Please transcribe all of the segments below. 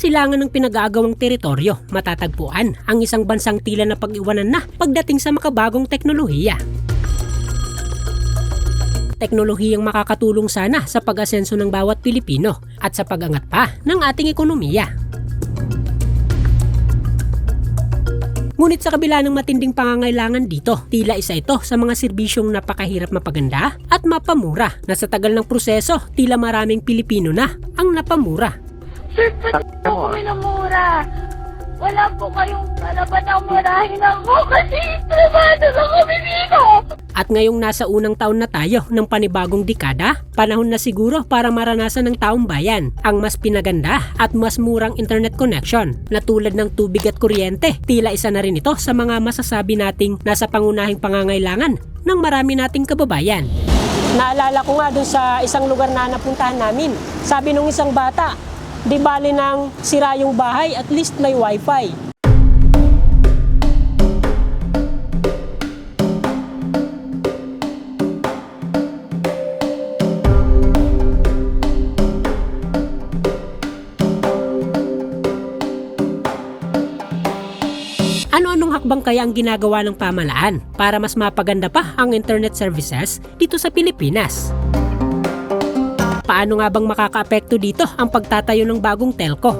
silangan ng pinag-aagawang teritoryo, matatagpuan ang isang bansang tila na pag-iwanan na pagdating sa makabagong teknolohiya. Teknolohiyang makakatulong sana sa pag-asenso ng bawat Pilipino at sa pag-angat pa ng ating ekonomiya. Ngunit sa kabila ng matinding pangangailangan dito, tila isa ito sa mga serbisyong napakahirap mapaganda at mapamura na sa tagal ng proseso, tila maraming Pilipino na ang napamura. Sir, pati po kami na mura. Wala po kayong kalaban ang murahin ako kasi trabado lang kami dito. At ngayong nasa unang taon na tayo ng panibagong dekada, panahon na siguro para maranasan ng taong bayan ang mas pinaganda at mas murang internet connection na tulad ng tubig at kuryente. Tila isa na rin ito sa mga masasabi nating nasa pangunahing pangangailangan ng marami nating kababayan. Naalala ko nga dun sa isang lugar na napuntahan namin. Sabi nung isang bata, di bali nang sira yung bahay, at least may wifi. Ano-anong hakbang kaya ang ginagawa ng pamahalaan para mas mapaganda pa ang internet services dito sa Pilipinas? Paano nga bang makakaapekto dito ang pagtatayo ng bagong telco?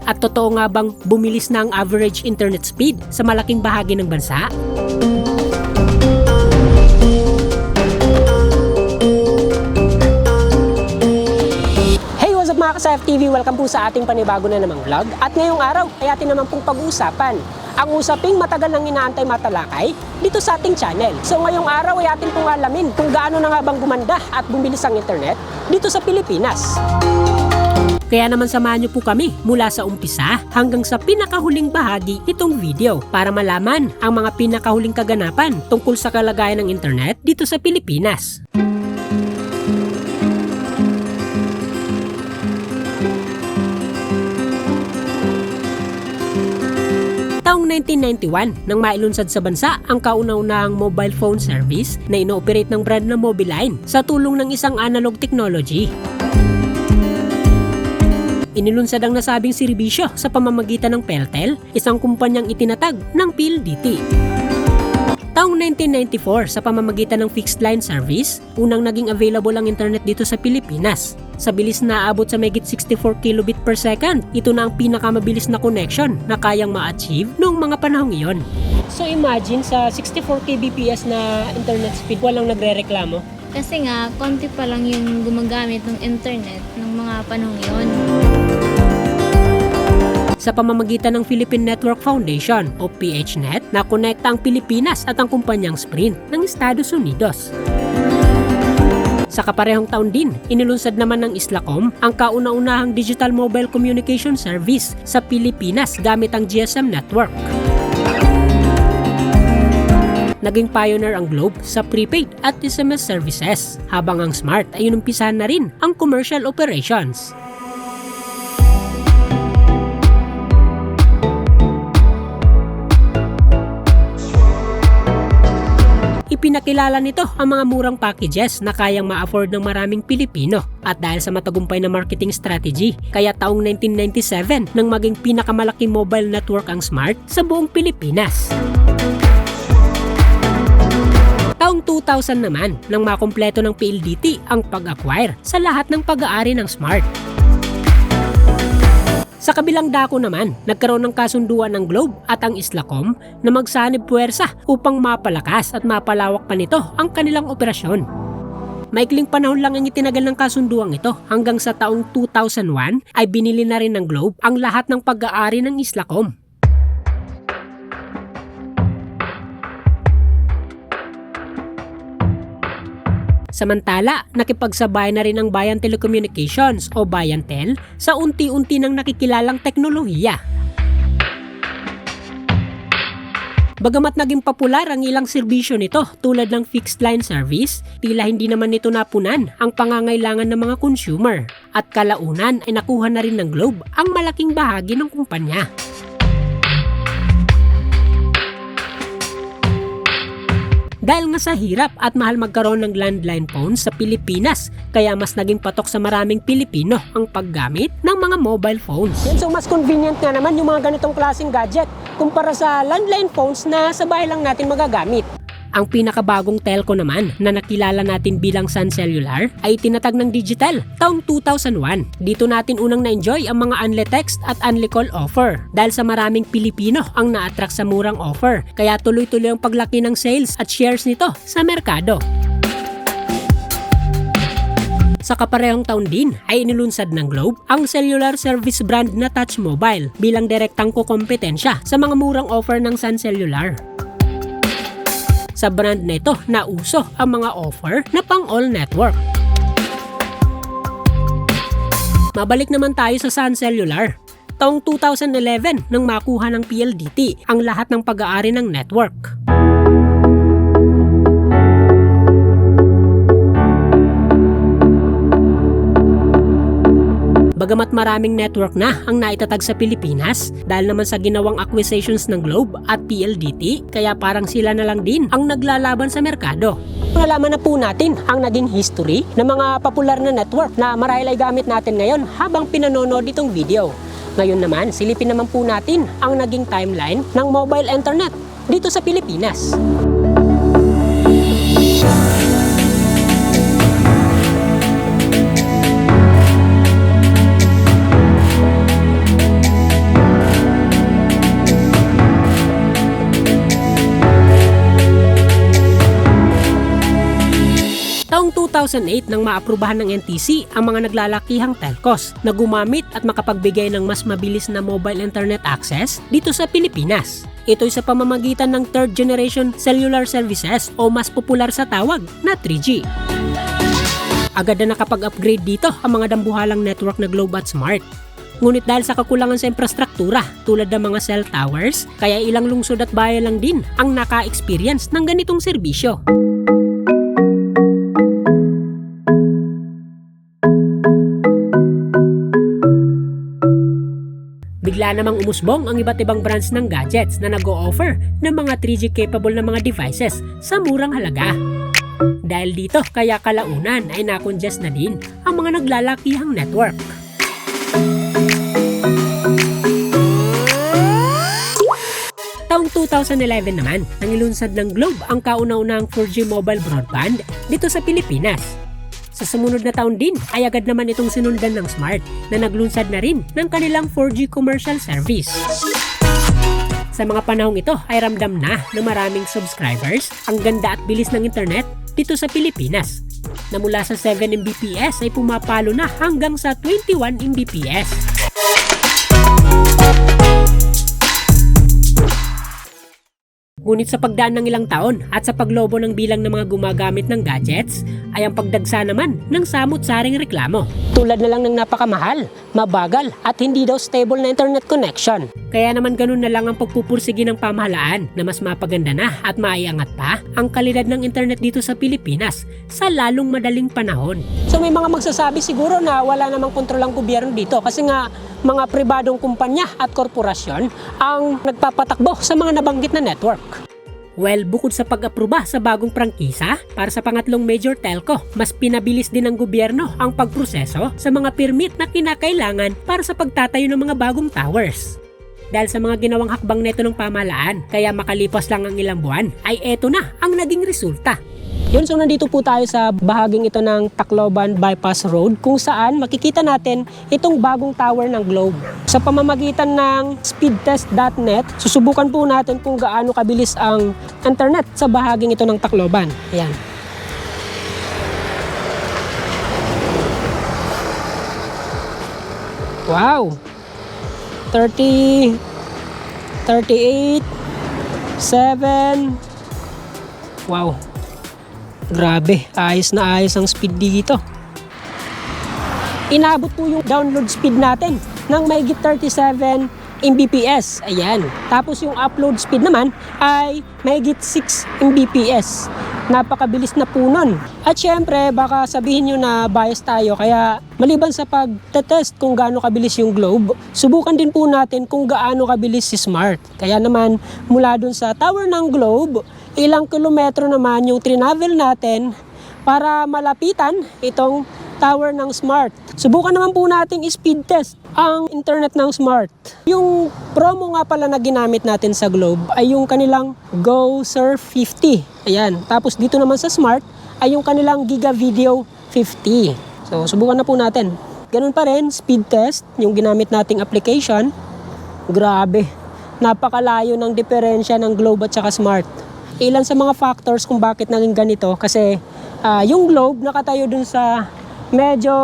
At totoo nga bang bumilis na ang average internet speed sa malaking bahagi ng bansa? Hey, what's up mga ka-Saf TV? Welcome po sa ating panibago na namang vlog. At ngayong araw ay atin naman pong pag-uusapan ang usaping matagal nang inaantay matalakay dito sa ating channel. So ngayong araw ay atin pong alamin kung gaano na nga bang gumanda at bumilis ang internet dito sa Pilipinas. Kaya naman samahan niyo po kami mula sa umpisa hanggang sa pinakahuling bahagi nitong video para malaman ang mga pinakahuling kaganapan tungkol sa kalagayan ng internet dito sa Pilipinas. Taong 1991 nang mailunsad sa bansa ang kauna-unahang mobile phone service na ino-operate ng brand na Mobiline sa tulong ng isang analog technology. Inilunsad ang nasabing serbisyo sa pamamagitan ng Peltel, isang kumpanyang itinatag ng PLDT. Taong 1994 sa pamamagitan ng fixed line service, unang naging available ang internet dito sa Pilipinas. Sa bilis na aabot sa mahigit 64 kilobit per second, ito na ang pinakamabilis na connection na kayang ma-achieve noong mga panahong iyon. So imagine sa 64 kbps na internet speed, walang nagre-reklamo. Kasi nga, konti pa lang yung gumagamit ng internet ng mga panahong yun. Sa pamamagitan ng Philippine Network Foundation o PHNet, nakonekta ang Pilipinas at ang kumpanyang Sprint ng Estados Unidos. Sa kaparehong taon din, inilunsad naman ng Islacom ang kauna-unahang digital mobile communication service sa Pilipinas gamit ang GSM network. Naging pioneer ang Globe sa prepaid at SMS services, habang ang Smart ay inumpisahan na rin ang commercial operations. Ipinakilala nito ang mga murang packages na kayang ma-afford ng maraming Pilipino, at dahil sa matagumpay na marketing strategy, kaya taong 1997 nang maging pinakamalaking mobile network ang Smart sa buong Pilipinas. Taong 2000 naman nang makumpleto ng PLDT ang pag-acquire sa lahat ng pag-aari ng Smart. Sa kabilang dako naman, nagkaroon ng kasunduan ng Globe at ang Islacom na magsanib puwersa upang mapalakas at mapalawak pa nito ang kanilang operasyon. Maikling panahon lang ang itinagal ng kasunduang ito, hanggang sa taong 2001 ay binili na rin ng Globe ang lahat ng pag-aari ng Islacom. Samantala, nakipagsabay na rin ang Bayan Telecommunications o Bayantel sa unti-unti ng nakikilalang teknolohiya. Bagamat naging popular ang ilang serbisyo nito tulad ng fixed line service, tila hindi naman nito napunan ang pangangailangan ng mga consumer, at kalaunan ay nakuha na rin ng Globe ang malaking bahagi ng kumpanya. Dahil nga sa hirap at mahal magkaroon ng landline phone sa Pilipinas, kaya mas naging patok sa maraming Pilipino ang paggamit ng mga mobile phones. Yan, so mas convenient nga naman yung mga ganitong klaseng gadget kumpara sa landline phones na sa bahay lang natin magagamit. Ang pinakabagong telco naman na nakilala natin bilang Sun Cellular ay tinatag ng digital taong 2001. Dito natin unang na-enjoy ang mga unli text at unli call offer dahil sa maraming Pilipino ang na-attract sa murang offer, kaya tuloy-tuloy ang paglaki ng sales at shares nito sa merkado. Sa kaparehong taon din ay inilunsad ng Globe ang cellular service brand na Touch Mobile bilang direktang kukompetensya sa mga murang offer ng Sun Cellular. Sa brand na ito, nauso ang mga offer na pang-all network. Mabalik naman tayo sa Sun Cellular. Taong 2011 nang makuha ng PLDT ang lahat ng pag-aari ng network. Bagamat maraming network na ang naitatag sa Pilipinas dahil naman sa ginawang acquisitions ng Globe at PLDT, kaya parang sila na lang din ang naglalaban sa merkado. Nalaman na po natin ang naging history ng mga popular na network na marahil ay gamit natin ngayon habang pinanonood itong video. Ngayon naman, silipin naman po natin ang naging timeline ng mobile internet dito sa Pilipinas. Taong 2008 nang maaprubahan ng NTC ang mga naglalakihang telcos na gumamit at makapagbigay ng mas mabilis na mobile internet access dito sa Pilipinas. Ito'y sa pamamagitan ng third generation cellular services o mas popular sa tawag na 3G. Agad na nakapag-upgrade dito ang mga dambuhalang network na Globe at Smart. Ngunit dahil sa kakulangan sa infrastruktura tulad ng mga cell towers, kaya ilang lungsod at bayan lang din ang naka-experience ng ganitong serbisyo. Bigla namang umusbong ang iba't ibang brands ng gadgets na nag-o-offer ng mga 3G capable na mga devices sa murang halaga. Dahil dito, kaya kalaunan ay na-congest na din ang mga naglalakihang network. Taong 2011 naman, nang ilunsad ng Globe ang kauna-unahang 4G mobile broadband dito sa Pilipinas. Sa sumunod na taon din ay agad naman itong sinundan ng Smart na naglunsad na rin ng kanilang 4G commercial service. Sa mga panahong ito ay ramdam na ng maraming subscribers ang ganda at bilis ng internet dito sa Pilipinas, na mula sa 7 Mbps ay pumapalo na hanggang sa 21 Mbps. Ngunit sa pagdaan ng ilang taon at sa paglobo ng bilang ng mga gumagamit ng gadgets, ay ang pagdagsa naman ng samut-saring reklamo. Tulad na lang ng napakamahal, mabagal at hindi daw stable na internet connection. Kaya naman ganun na lang ang pagpupursige ng pamahalaan na mas mapaganda na at maiangat pa ang kalidad ng internet dito sa Pilipinas sa lalong madaling panahon. So may mga magsasabi siguro na wala namang kontrol ang gobyerno dito kasi nga mga pribadong kumpanya at korporasyon ang nagpapatakbo sa mga nabanggit na network. Well, bukod sa pag-aproba sa bagong prangkisa para sa pangatlong major telco, mas pinabilis din ng gobyerno ang pagproseso sa mga permit na kinakailangan para sa pagtatayo ng mga bagong towers. Dahil sa mga ginawang hakbang neto ng pamahalaan, kaya makalipas lang ang ilang buwan, ay eto na ang naging resulta. Yun, so nandito po tayo sa bahaging ito ng Tacloban Bypass Road kung saan makikita natin itong bagong tower ng Globe. Sa pamamagitan ng speedtest.net, susubukan po natin kung gaano kabilis ang internet sa bahaging ito ng Tacloban. Ayan. Wow! 30, 38, 7, wow! Grabe, ayos na ayos ang speed dito. Inabot po yung download speed natin ng mahigit 37 Mbps. Ayan. Tapos yung upload speed naman ay mahigit 6 Mbps. Napakabilis na po nun. At syempre, baka sabihin nyo na bias tayo. Kaya maliban sa pagtetest kung gaano kabilis yung Globe, subukan din po natin kung gaano kabilis si Smart. Kaya naman, mula dun sa tower ng Globe, ilang kilometro naman yung trinavel natin para malapitan itong tower ng Smart. Subukan naman po nating speed test ang internet ng Smart. Yung promo nga pala na ginamit natin sa Globe ay yung kanilang Go Surf 50. Ayan. Tapos dito naman sa Smart ay yung kanilang Giga Video 50. So subukan na po natin. Ganun pa rin, speed test, yung ginamit nating application. Grabe. Napakalayo ng diferensya ng Globe at saka Smart. Ilan sa mga factors kung bakit naging ganito kasi yung Globe nakatayo dun sa medyo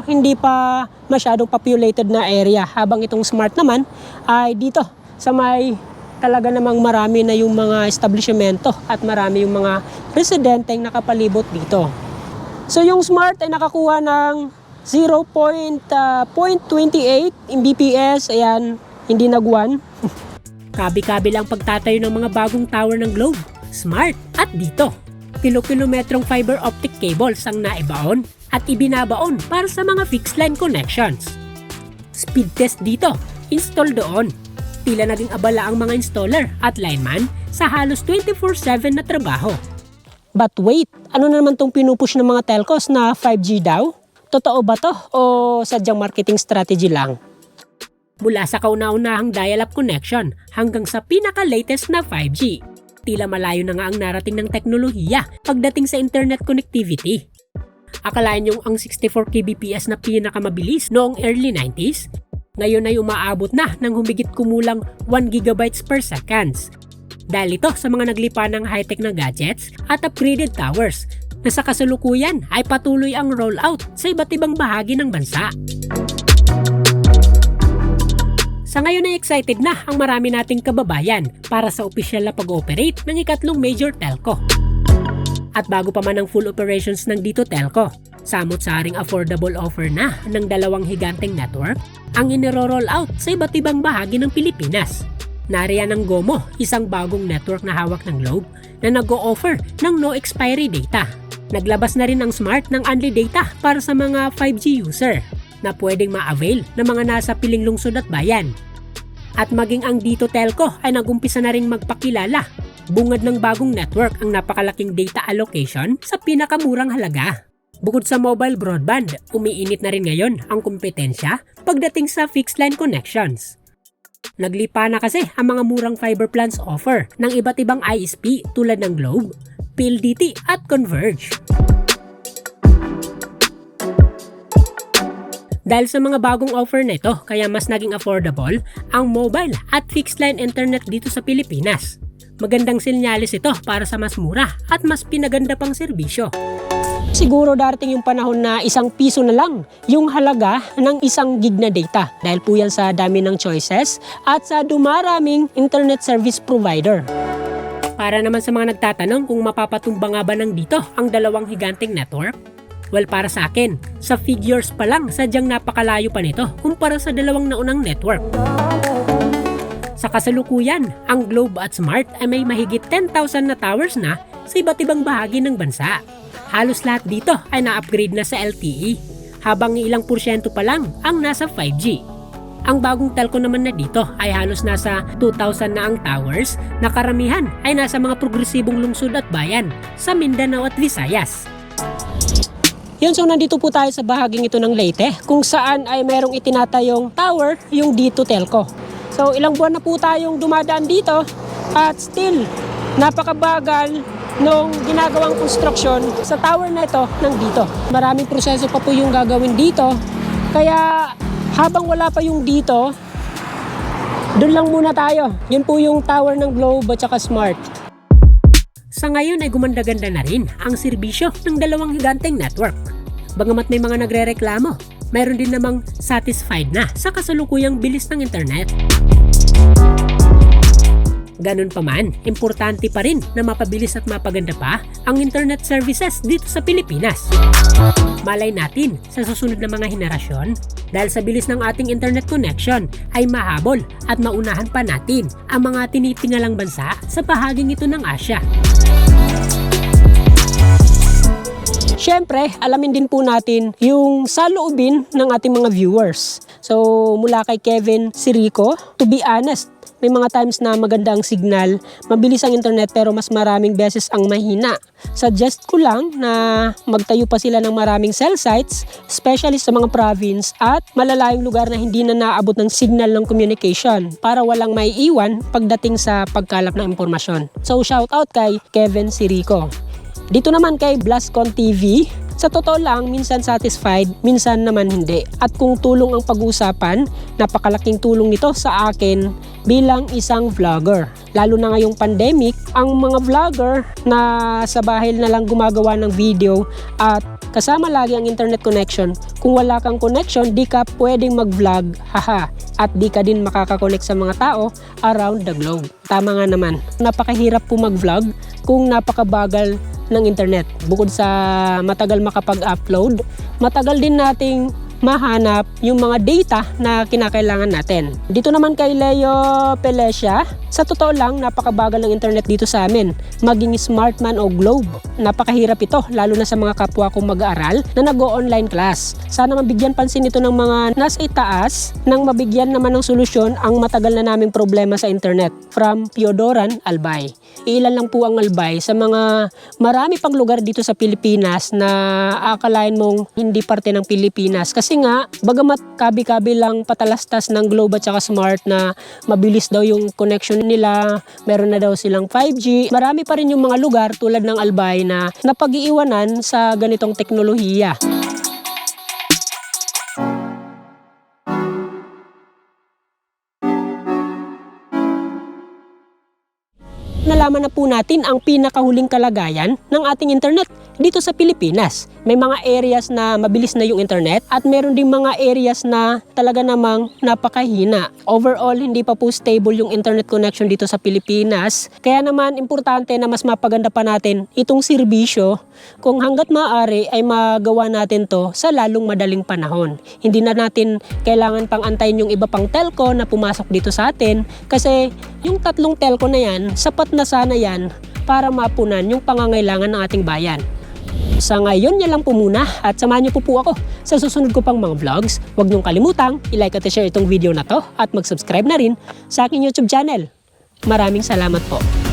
hindi pa masyadong populated na area, habang itong Smart naman ay dito sa may talaga namang marami na yung mga establishmento at marami yung mga residenteng nakapalibot dito. So yung Smart ay nakakuha ng 0.28 Mbps, ayan, hindi nag-1. Kabi-kabi lang pagtatayo ng mga bagong tower ng Globe, Smart at dito. Kilo-kilometrong fiber optic cables ang naibaon at ibinabaon para sa mga fixed line connections. Speed test dito, install doon. Tila naging abala ang mga installer at lineman sa halos 24/7 na trabaho. But wait, ano na naman tong pinupush ng mga telcos na 5G daw? Totoo ba to o sadyang marketing strategy lang? Mula sa kauna-unahang dial-up connection hanggang sa pinaka-latest na 5G. Tila malayo na nga ang narating ng teknolohiya pagdating sa internet connectivity. Akalain yung ang 64 kbps na pinakamabilis noong early 90s, ngayon ay umaabot na ng humigit kumulang 1 GB per seconds. Dahil ito sa mga naglipa ng high-tech na gadgets at upgraded towers na sa kasalukuyan ay patuloy ang rollout sa iba't ibang bahagi ng bansa. Sa ngayon ay excited na ang marami nating kababayan para sa opisyal na pag-ooperate ng ikatlong major telco. At bago pa man ang full operations ng Dito Telco, samot-saring affordable offer na ng dalawang higanteng network ang iniro-roll out sa iba't ibang bahagi ng Pilipinas. Nariyan ang GOMO, isang bagong network na hawak ng Globe na nag-o-offer ng no expiry data. Naglabas na rin ang Smart ng unli data para sa mga 5G user na pwedeng ma-avail ng mga nasa piling lungsod at bayan. At maging ang Dito Telco ay nagumpisa na rin magpakilala. Bungad ng bagong network ang napakalaking data allocation sa pinakamurang halaga. Bukod sa mobile broadband, umiinit na rin ngayon ang kompetensya pagdating sa fixed line connections. Naglipa na kasi ang mga murang fiber plans offer ng iba't ibang ISP tulad ng Globe, PLDT at Converge. Dahil sa mga bagong offer na ito, kaya mas naging affordable ang mobile at fixed line internet dito sa Pilipinas. Magandang senyales ito para sa mas mura at mas pinaganda pang serbisyo. Siguro darating yung panahon na ₱1 na lang yung halaga ng 1 gig na data. Dahil po yan sa dami ng choices at sa dumaraming internet service provider. Para naman sa mga nagtatanong kung mapapatumba nga ba ng dito ang dalawang higanteng network, well, para sa akin, sa figures pa lang sadyang napakalayo pa nito kumpara sa dalawang naunang network. Sa kasalukuyan, ang Globe at Smart ay may mahigit 10,000 na towers na sa iba't ibang bahagi ng bansa. Halos lahat dito ay na-upgrade na sa LTE, habang ilang porsyento pa lang ang nasa 5G. Ang bagong telco naman na dito ay halos nasa 2,000 na ang towers na karamihan ay nasa mga progresibong lungsod at bayan sa Mindanao at Visayas. Yun, so nandito po tayo sa bahaging ito ng Leyte kung saan ay merong itinatayong tower yung Dito Telco. So ilang buwan na po tayong dumadaan dito at still napakabagal nung ginagawang construction sa tower na ito ng dito. Maraming proseso pa po yung gagawin dito, kaya habang wala pa yung dito, doon lang muna tayo. Yun po yung tower ng Globe at saka Smart. Sa ngayon ay gumanda-ganda na rin ang serbisyo ng dalawang higanteng network. Bagamat may mga nagrereklamo, mayroon din namang satisfied na sa kasalukuyang bilis ng internet. Ganun pa man, importante pa rin na mapabilis at mapaganda pa ang internet services dito sa Pilipinas. Malay natin sa susunod na mga henerasyon, dahil sa bilis ng ating internet connection ay mahabol at maunahan pa natin ang mga tinitingalang bansa sa bahaging ito ng Asya. Siyempre, alamin din po natin yung saloobin ng ating mga viewers. So, mula kay Kevin Sirico, to be honest, may mga times na maganda ang signal, mabilis ang internet pero mas maraming beses ang mahina. Suggest ko lang na magtayo pa sila ng maraming cell sites, especially sa mga province at malalayong lugar na hindi na naabot ng signal ng communication para walang maiiwan pagdating sa pagkalap ng impormasyon. So shoutout kay Kevin Sirico. Dito naman kay Blascon TV, sa totoo lang, minsan satisfied, minsan naman hindi. At kung tulong ang pag-uusapan, napakalaking tulong nito sa akin bilang isang vlogger. Lalo na ngayong pandemic, ang mga vlogger na sa bahay na lang gumagawa ng video at kasama lagi ang internet connection. Kung wala kang connection, di ka pwedeng mag-vlog, haha. At di ka din makakakonect sa mga tao around the globe. Tama nga naman, napakahirap po mag-vlog kung napakabagal ng internet. Bukod sa matagal makapag-upload, matagal din nating mahanap yung mga data na kinakailangan natin. Dito naman kay Leo Pelesia, sa totoo lang, napakabagal ng internet dito sa amin. Maging smart man o globe, napakahirap ito, lalo na sa mga kapwa kong mag-aaral na nag-o-online class. Sana mabigyan pansin ito ng mga nasa itaas nang mabigyan naman ng solusyon ang matagal na naming problema sa internet. From Piodoran, Albay. Ilan lang po ang Albay sa mga marami pang lugar dito sa Pilipinas na akalain mong hindi parte ng Pilipinas. Kasi nga, bagamat kabi-kabi lang patalastas ng Globe at saka Smart na mabilis daw yung connection nila, meron na daw silang 5G, marami pa rin yung mga lugar tulad ng Albay na napag-iiwanan sa ganitong teknolohiya. Nalaman na po natin ang pinakahuling kalagayan ng ating internet dito sa Pilipinas. May mga areas na mabilis na yung internet at meron ding mga areas na talaga namang napakahina. Overall, hindi pa po stable yung internet connection dito sa Pilipinas. Kaya naman, importante na mas mapaganda pa natin itong serbisyo kung hanggat maaari ay magawa natin to sa lalong madaling panahon. Hindi na natin kailangan pang antayin yung iba pang telco na pumasok dito sa atin kasi yung tatlong telco na yan, sapat na sana yan para mapunan yung pangangailangan ng ating bayan. Sa ngayon, yan lang po muna at samahan niyo po ako sa susunod ko pang mga vlogs. Huwag niyong kalimutang i-like at i-share itong video na to at mag-subscribe na rin sa aking YouTube channel. Maraming salamat po.